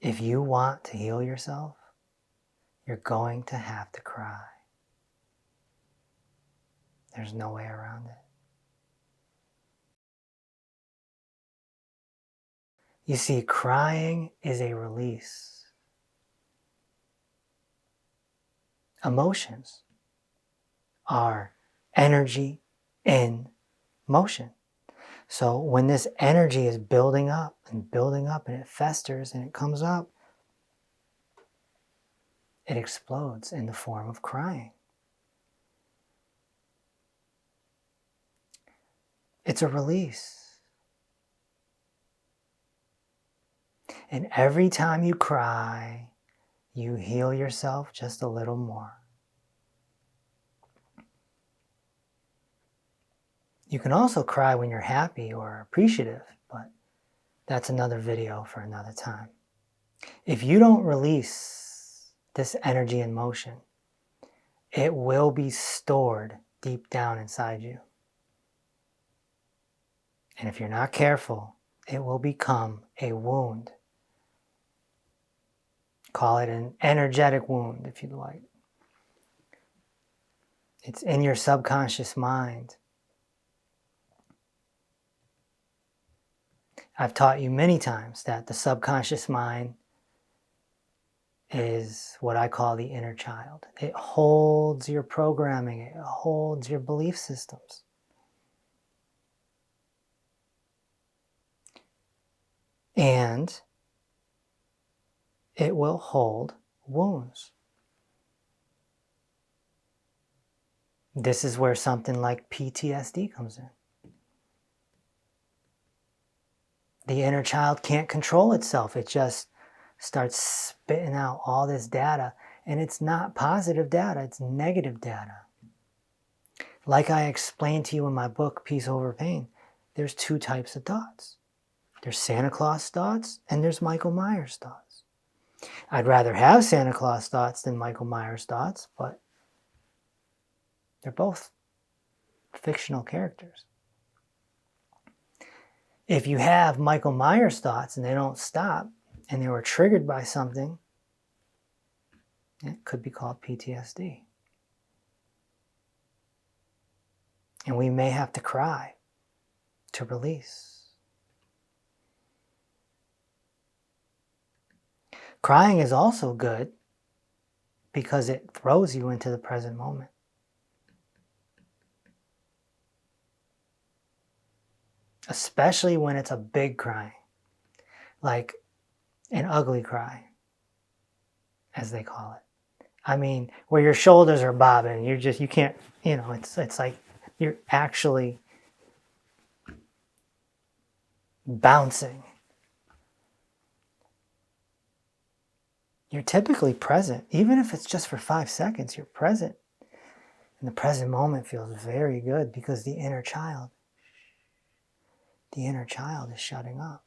If you want to heal yourself, you're going to have to cry. There's no way around it. You see, crying is a release. Emotions are energy in motion. So when this energy is building up and it festers and it comes up, it explodes in the form of crying. It's a release. And every time you cry, you heal yourself just a little more. You can also cry when you're happy or appreciative, but that's another video for another time. If you don't release this energy in motion, it will be stored deep down inside you. And if you're not careful, it will become a wound. Call it an energetic wound if you'd like. It's in your subconscious mind. I've taught you many times that the subconscious mind is what I call the inner child. It holds your programming, it holds your belief systems. And it will hold wounds. This is where something like PTSD comes in. The inner child can't control itself. It just starts spitting out all this data, and it's not positive data, it's negative data. Like I explained to you in my book, Peace Over Pain, there's two types of thoughts. There's Santa Claus thoughts, and there's Michael Myers thoughts. I'd rather have Santa Claus thoughts than Michael Myers thoughts, but they're both fictional characters. If you have Michael Myers thoughts and they don't stop, and they were triggered by something, it could be called PTSD. And we may have to cry to release. Crying is also good because it throws you into the present moment. Especially when it's a big crying, like an ugly cry, as they call it. I mean, where your shoulders are bobbing, you can't, it's like you're actually bouncing. You're typically present. Even if it's just for 5 seconds, you're present. And the present moment feels very good because the inner child is shutting up.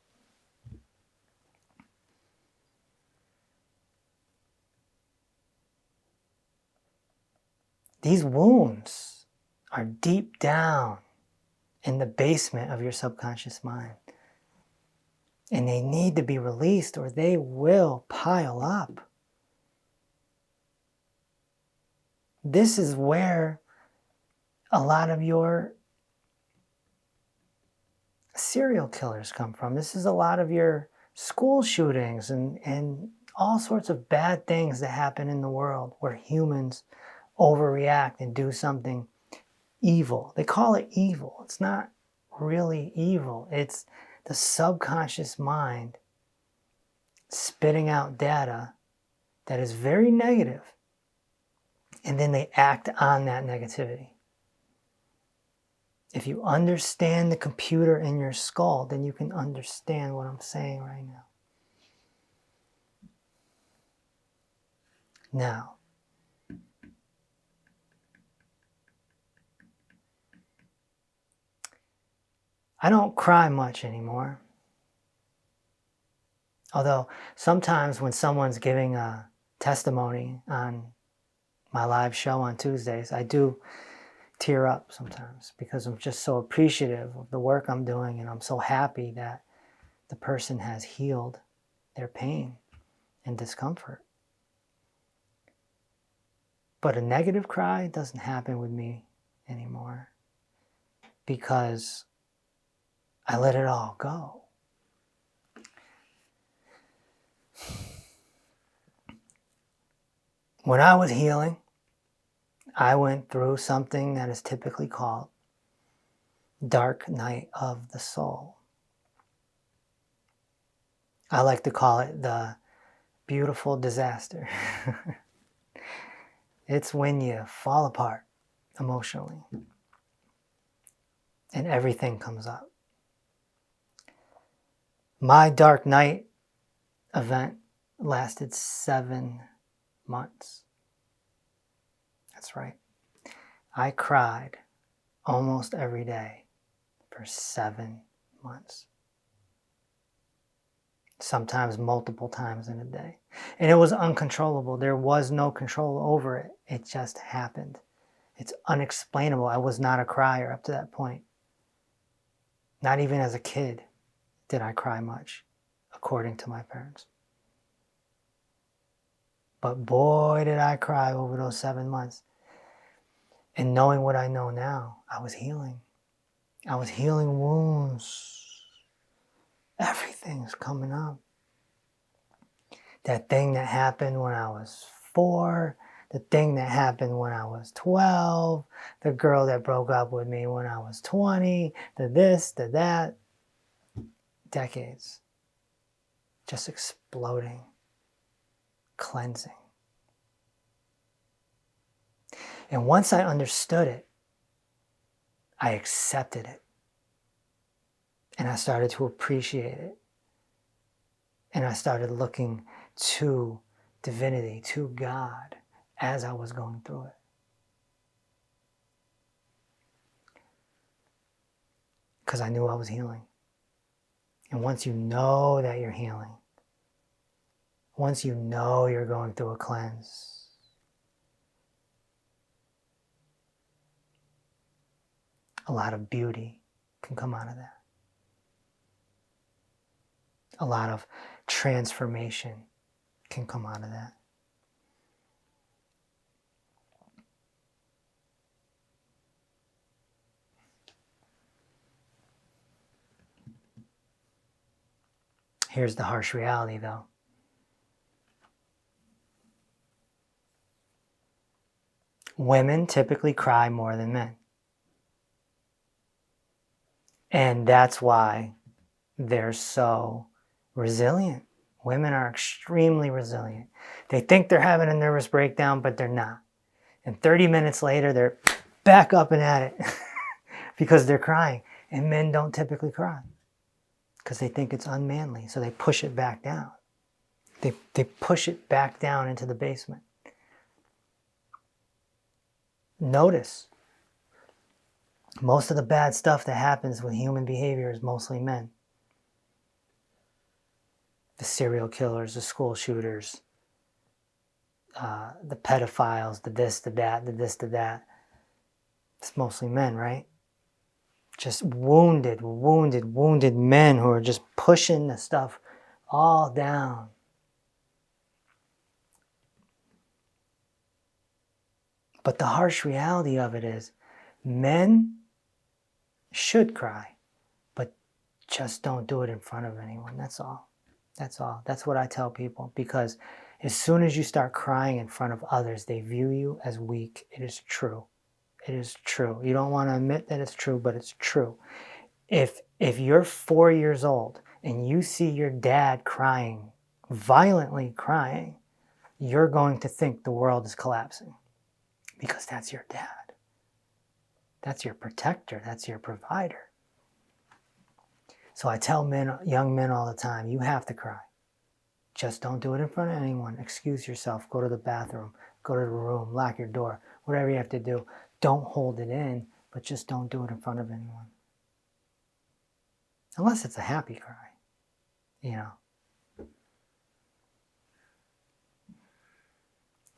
These wounds are deep down in the basement of your subconscious mind. And they need to be released or they will pile up. This is where a lot of your serial killers come from. This is a lot of your school shootings and all sorts of bad things that happen in the world where humans overreact and do something evil. They call it evil. It's not really evil. It's the subconscious mind spitting out data that is very negative, and then they act on that negativity. If you understand the computer in your skull, then you can understand what I'm saying right now. Now, I don't cry much anymore. Although sometimes when someone's giving a testimony on my live show on Tuesdays, I do tear up sometimes because I'm just so appreciative of the work I'm doing, and I'm so happy that the person has healed their pain. and discomfort. But a negative cry doesn't happen with me anymore because I let it all go. When I was healing, I went through something that is typically called dark night of the soul. I like to call it the beautiful disaster. It's when you fall apart emotionally and everything comes up. My dark night event lasted 7 months. That's right. I cried almost every day for 7 months. Sometimes multiple times in a day. And it was uncontrollable. There was no control over it. It just happened. It's unexplainable. I was not a crier up to that point. Not even as a kid did I cry much, according to my parents. But boy, did I cry over those 7 months. And knowing what I know now, I was healing. I was healing wounds. Everything's coming up. That thing that happened when I was 4, the thing that happened when I was 12, the girl that broke up with me when I was 20, the this, the that. Decades. Just exploding. Cleansing. And once I understood it, I accepted it. And I started to appreciate it. And I started looking to divinity, to God, as I was going through it. Because I knew I was healing. And once you know that you're healing, once you know you're going through a cleanse, a lot of beauty can come out of that. A lot of transformation can come out of that. Here's the harsh reality, though. Women typically cry more than men. And that's why they're so resilient. Women are extremely resilient. They think they're having a nervous breakdown, but they're not. And 30 minutes later, they're back up and at it because they're crying. And men don't typically cry because they think it's unmanly. So they push it back down. They push it back down into the basement. Notice, most of the bad stuff that happens with human behavior is mostly men. The serial killers, the school shooters, the pedophiles, the this, the that, the this, the that. It's mostly men, right? Just wounded men who are just pushing the stuff all down. But the harsh reality of it is, men should cry, but just don't do it in front of anyone. That's all. That's all. That's what I tell people, because as soon as you start crying in front of others, they view you as weak. It is true. It is true. You don't want to admit that it's true, but it's true. If you're 4 years old and you see your dad crying, violently crying, you're going to think the world is collapsing because that's your dad. That's your protector. That's your provider. So I tell young men all the time, you have to cry. Just don't do it in front of anyone. Excuse yourself. Go to the bathroom. Go to the room. Lock your door. Whatever you have to do. Don't hold it in, but just don't do it in front of anyone. Unless it's a happy cry, you know.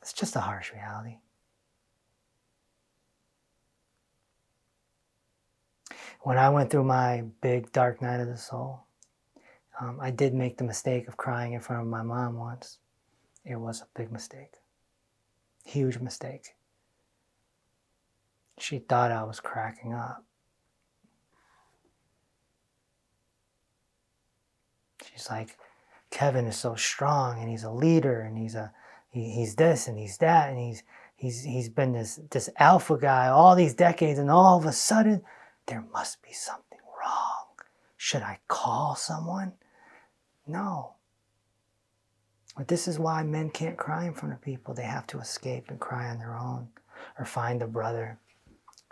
It's just a harsh reality. When I went through my big dark night of the soul, I did make the mistake of crying in front of my mom once. It was a big mistake. Huge mistake. She thought I was cracking up. She's like, Kevin is so strong, and he's a leader, and he's this and he's that, and he's been this alpha guy all these decades, and all of a sudden there must be something wrong. Should I call someone? No. But this is why men can't cry in front of people. They have to escape and cry on their own, or find a brother,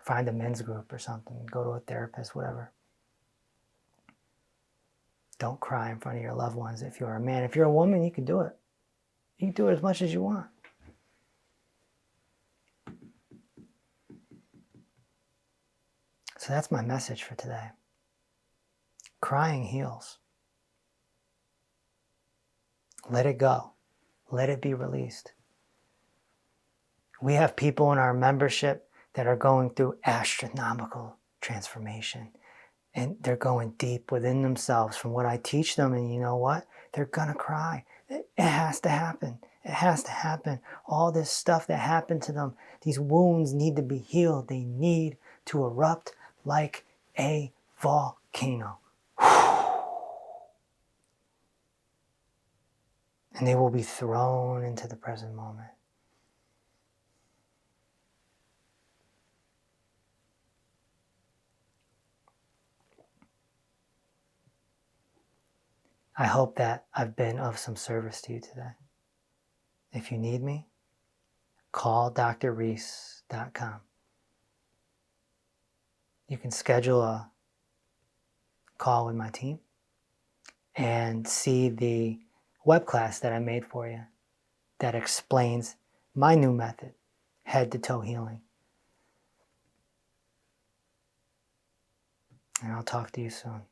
find a men's group or something, go to a therapist, whatever. Don't cry in front of your loved ones if you're a man. If you're a woman, you can do it. You can do it as much as you want. So that's my message for today. Crying heals. Let it go. Let it be released. We have people in our membership that are going through astronomical transformation. And they're going deep within themselves from what I teach them. And you know what? They're going to cry. It has to happen. It has to happen. All this stuff that happened to them, these wounds need to be healed. They need to erupt like a volcano. And they will be thrown into the present moment. I hope that I've been of some service to you today. If you need me, call drreese.com. You can schedule a call with my team and see the web class that I made for you that explains my new method, head to toe healing. And I'll talk to you soon.